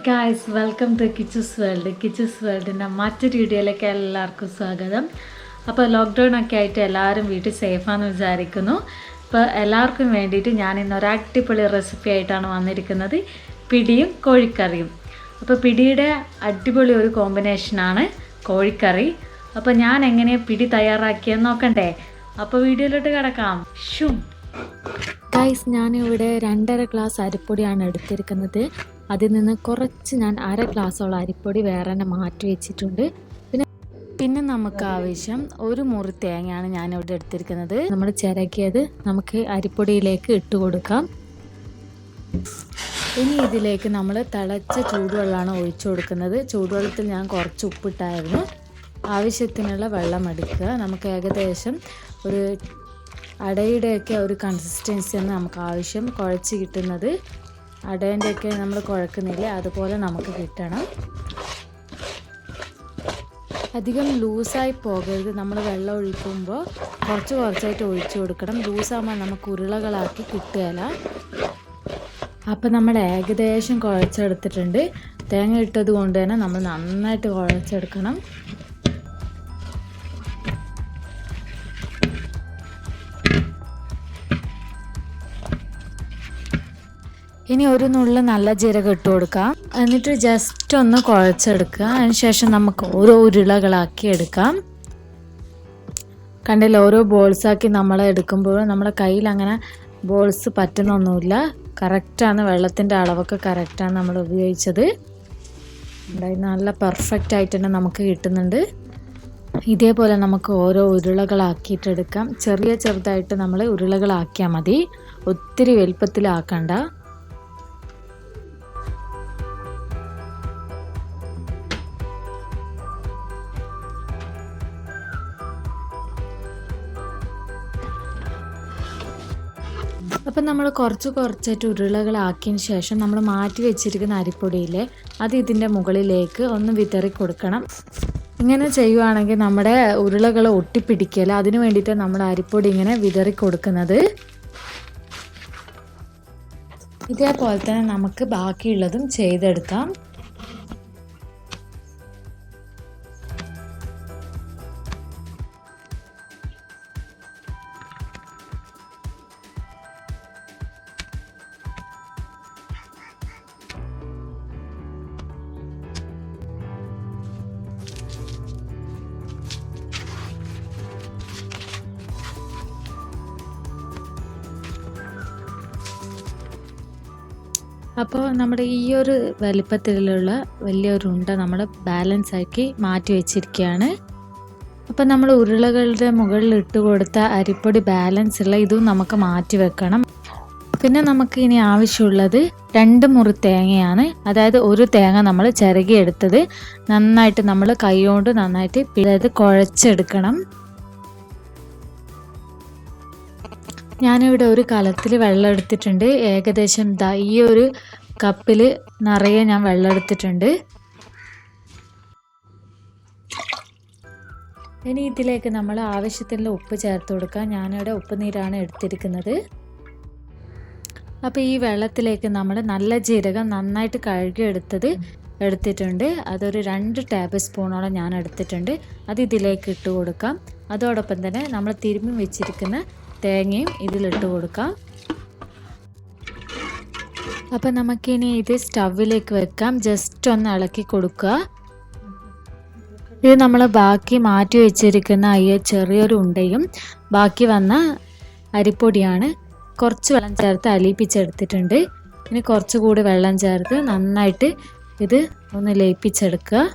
Guys, welcome to കിച്ചൂസ്വേൾഡിൻ്റെ മറ്റൊരു വീഡിയോയിലേക്ക് എല്ലാവർക്കും സ്വാഗതം. അപ്പോൾ ലോക്ക്ഡൗൺ ഒക്കെ ആയിട്ട് എല്ലാവരും വീട്ടിൽ സേഫാണെന്ന് വിചാരിക്കുന്നു. അപ്പോൾ എല്ലാവർക്കും വേണ്ടിയിട്ട് ഞാൻ ഇന്നൊരു അടിപൊളി റെസിപ്പി ആയിട്ടാണ് വന്നിരിക്കുന്നത്, പിടിയും കോഴിക്കറിയും. അപ്പോൾ പിടിയുടെ അടിപൊളി ഒരു കോമ്പിനേഷനാണ് കോഴിക്കറി. അപ്പോൾ ഞാൻ എങ്ങനെയാണ് പിടി തയ്യാറാക്കിയെന്ന് നോക്കണ്ടേ? അപ്പോൾ വീഡിയോയിലോട്ട് കിടക്കാം. ഗൈസ്, ഞാനിവിടെ 2.5 ഗ്ലാസ് അരിപ്പൊടിയാണ് എടുത്തിരിക്കുന്നത്. അതിൽ നിന്ന് കുറച്ച് ഞാൻ 1/2 ഗ്ലാസോളം അരിപ്പൊടി വേറെ തന്നെ മാറ്റി വെച്ചിട്ടുണ്ട്. പിന്നെ നമുക്ക് ആവശ്യം 1 മുറി തേങ്ങയാണ് ഞാനിവിടെ എടുത്തിരിക്കുന്നത്. നമ്മൾ ചിരകിയത് നമുക്ക് അരിപ്പൊടിയിലേക്ക് ഇട്ട് കൊടുക്കാം. ഇനി ഇതിലേക്ക് നമ്മൾ തിളച്ച ചൂടുവെള്ളമാണ് ഒഴിച്ചു കൊടുക്കുന്നത്. ചൂടുവെള്ളത്തിൽ ഞാൻ കുറച്ച് ഉപ്പിട്ടായിരുന്നു. ആവശ്യത്തിനുള്ള വെള്ളം എടുക്കുക. നമുക്ക് ഏകദേശം ഒരു അടയുടെയൊക്കെ ഒരു കൺസിസ്റ്റൻസിയാണ് നമുക്ക് ആവശ്യം. കുഴച്ച് കിട്ടുന്നത് അടേൻ്റെയൊക്കെ നമ്മൾ കുഴക്കുന്നില്ലേ, അതുപോലെ നമുക്ക് കിട്ടണം. അധികം ലൂസായി പോകരുത്. നമ്മൾ വെള്ളം ഒഴിക്കുമ്പോൾ കുറച്ചായിട്ട് ഒഴിച്ചു കൊടുക്കണം. ലൂസാകുമ്പോൾ നമുക്ക് ഉരുളകളാക്കി കിട്ടുകയില്ല. അപ്പം നമ്മൾ ഏകദേശം കുഴച്ചെടുത്തിട്ടുണ്ട്. തേങ്ങ ഇട്ടത് കൊണ്ട് തന്നെ നമ്മൾ നന്നായിട്ട് കുഴച്ചെടുക്കണം. ഇനി ഒരു നുള്ളു നല്ല ജീരകം ഇട്ട് കൊടുക്കാം. എന്നിട്ട് ജസ്റ്റ് ഒന്ന് കുഴച്ചെടുക്കുക. അതിനുശേഷം നമുക്ക് ഓരോ ഉരുളകളാക്കി എടുക്കാം. കണ്ടില്ല, ഓരോ ബോൾസാക്കി നമ്മൾ എടുക്കുമ്പോൾ നമ്മുടെ കയ്യിൽ അങ്ങനെ ബോൾസ് പറ്റുന്നൊന്നുമില്ല. കറക്റ്റാണ്, വെള്ളത്തിൻ്റെ അളവൊക്കെ കറക്റ്റാണ് നമ്മൾ ഉപയോഗിച്ചത്. നല്ല പെർഫെക്റ്റ് ആയിട്ട് തന്നെ നമുക്ക് കിട്ടുന്നുണ്ട്. ഇതേപോലെ നമുക്ക് ഓരോ ഉരുളകളാക്കിയിട്ടെടുക്കാം. ചെറുതായിട്ട് നമ്മൾ ഉരുളകളാക്കിയാൽ മതി, ഒത്തിരി വലുപ്പത്തിലാക്കണ്ട. അപ്പം നമ്മൾ കുറച്ചായിട്ട് ഉരുളകളാക്കിയതിന് ശേഷം നമ്മൾ മാറ്റി വെച്ചിരിക്കുന്ന അരിപ്പൊടിയിലെ അത് ഇതിൻ്റെ മുകളിലേക്ക് ഒന്ന് വിതറി കൊടുക്കണം. ഇങ്ങനെ ചെയ്യുവാണെങ്കിൽ നമ്മുടെ ഉരുളകൾ ഒട്ടിപ്പിടിക്കില്ല. അതിന് വേണ്ടിയിട്ട് നമ്മൾ അരിപ്പൊടി ഇങ്ങനെ വിതറി കൊടുക്കുന്നത്. ഇതേപോലെ തന്നെ നമുക്ക് ബാക്കിയുള്ളതും ചെയ്തെടുക്കാം. അപ്പോൾ നമ്മുടെ ഈ ഒരു വലിപ്പത്തിലുള്ള വലിയൊരു ഉണ്ട നമ്മൾ ബാലൻസ് ആക്കി മാറ്റി വെച്ചിരിക്കുകയാണ്. അപ്പോൾ നമ്മൾ ഉരുളകളുടെ മുകളിൽ ഇട്ട് കൊടുത്ത അരിപ്പൊടി ബാലൻസ് ഉള്ള ഇതും നമുക്ക് മാറ്റി വെക്കണം. പിന്നെ നമുക്ക് ഇനി ആവശ്യമുള്ളത് 2 മുറി തേങ്ങയാണ്. അതായത് ഒരു തേങ്ങ നമ്മൾ ചിരകിയെടുത്തത് നന്നായിട്ട് നമ്മൾ കൈകൊണ്ട് നന്നായിട്ട് കുഴച്ചെടുക്കണം. ഞാനിവിടെ ഒരു കലത്തിൽ വെള്ളം എടുത്തിട്ടുണ്ട്. ഏകദേശം ഈ ഒരു കപ്പിൽ നിറയെ ഞാൻ വെള്ളം എടുത്തിട്ടുണ്ട്. ഇനി ഇതിലേക്ക് നമ്മൾ ആവശ്യത്തിനുള്ള ഉപ്പ് ചേർത്ത് കൊടുക്കാം. ഞാനിവിടെ ഉപ്പുനീരാണ് എടുത്തിരിക്കുന്നത്. അപ്പോൾ ഈ വെള്ളത്തിലേക്ക് നമ്മൾ നല്ല ജീരകം നന്നായിട്ട് കഴുകിയെടുത്തത് എടുത്തിട്ടുണ്ട്. അതൊരു 2 ടേബിൾ സ്പൂണോളം ഞാൻ എടുത്തിട്ടുണ്ട്. അത് ഇതിലേക്ക് ഇട്ട് കൊടുക്കാം. അതോടൊപ്പം തന്നെ നമ്മൾ തിരുമ്മി വെച്ചിരിക്കുന്ന തേങ്ങയും ഇതിലിട്ട് കൊടുക്കാം. അപ്പം നമുക്കിനി ഇത് സ്റ്റൗവിലേക്ക് വെക്കാം. ജസ്റ്റ് ഒന്ന് ഇളക്കി കൊടുക്കുക. ഇത് നമ്മൾ ബാക്കി മാറ്റി വെച്ചിരിക്കുന്ന ചെറിയൊരു ഉണ്ടയും ബാക്കി വന്ന അരിപ്പൊടിയാണ്. കുറച്ച് വെള്ളം ചേർത്ത് അലിയിപ്പിച്ചെടുത്തിട്ടുണ്ട്. ഇനി കുറച്ചുകൂടി വെള്ളം ചേർത്ത് നന്നായിട്ട് ഇത് ഒന്ന് ലയിപ്പിച്ചെടുക്കുക.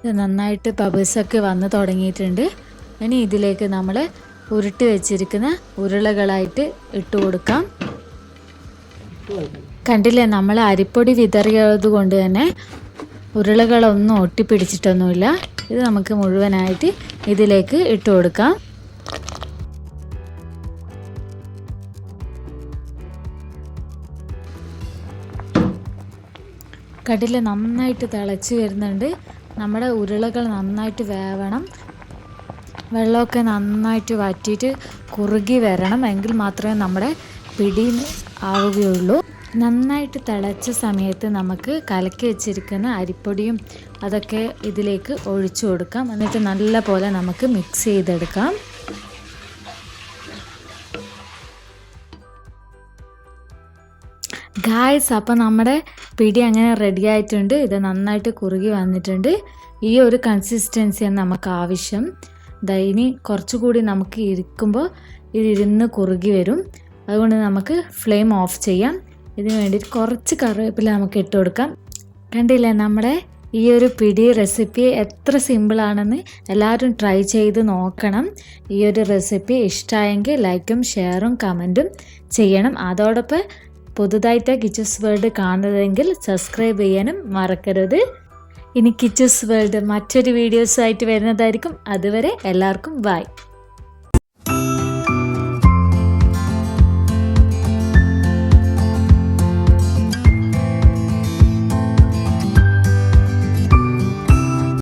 ഇത് നന്നായിട്ട് ബബിൾസൊക്കെ വന്ന് തുടങ്ങിയിട്ടുണ്ട്. ഇനി ഇതിലേക്ക് നമ്മൾ ഉരുട്ടി വെച്ചിരിക്കുന്ന ഉരുളകളായിട്ട് ഇട്ട് കൊടുക്കാം. കണ്ടില്ലേ, നമ്മൾ അരിപ്പൊടി വിതറിയത് കൊണ്ട് തന്നെ ഉരുളകളൊന്നും ഒട്ടിപ്പിടിച്ചിട്ടൊന്നുമില്ല. ഇത് നമുക്ക് മുഴുവനായിട്ട് ഇതിലേക്ക് ഇട്ട് കൊടുക്കാം. കണ്ടില്ലേ, നന്നായിട്ട് തിളച്ച് വരുന്നുണ്ട്. നമ്മുടെ ഉരുളകൾ നന്നായിട്ട് വേവണം. വെള്ളമൊക്കെ നന്നായിട്ട് വറ്റിയിട്ട് കുറുകി വരണം, എങ്കിൽ മാത്രമേ നമ്മുടെ പിടി ആവുകയുള്ളൂ. നന്നായിട്ട് തിളച്ച സമയത്ത് നമുക്ക് കലക്കി വെച്ചിരിക്കുന്ന അരിപ്പൊടിയും അതൊക്കെ ഇതിലേക്ക് ഒഴിച്ചു കൊടുക്കാം. എന്നിട്ട് നല്ല പോലെ നമുക്ക് മിക്സ് ചെയ്തെടുക്കാം. ഗായ്സ്, അപ്പോൾ നമ്മുടെ പിടി അങ്ങനെ റെഡി ആയിട്ടുണ്ട്. ഇത് നന്നായിട്ട് കുറുകി വന്നിട്ടുണ്ട്. ഈ ഒരു കൺസിസ്റ്റൻസിയാണ് നമുക്ക് ആവശ്യം. ഇനി കുറച്ചുകൂടി നമുക്ക് ഇരിക്കുമ്പോൾ ഇതിരുന്ന് കുറുകി വരും. അതുകൊണ്ട് നമുക്ക് ഫ്ലെയിം ഓഫ് ചെയ്യാം. ഇതിന് വേണ്ടിയിട്ട് കുറച്ച് കറിവേപ്പില നമുക്ക് ഇട്ട് കൊടുക്കാം. കണ്ടില്ലേ, നമ്മുടെ ഈ ഒരു പിടി റെസിപ്പി എത്ര സിമ്പിളാണെന്ന് എല്ലാവരും ട്രൈ ചെയ്ത് നോക്കണം. ഈ ഒരു റെസിപ്പി ഇഷ്ടമായെങ്കിൽ ലൈക്കും ഷെയറും കമൻറ്റും ചെയ്യണം. അതോടൊപ്പം പുതുതായിട്ട് കിച്ചൂസ് വേൾഡ് കാണുന്നതെങ്കിൽ സബ്സ്ക്രൈബ് ചെയ്യാനും മറക്കരുത്. ഇനി കിച്ചൂസ് വേൾഡ് മറ്റൊരു വീഡിയോസായിട്ട് വരുന്നതായിരിക്കും. അതുവരെ എല്ലാവർക്കും ബൈ.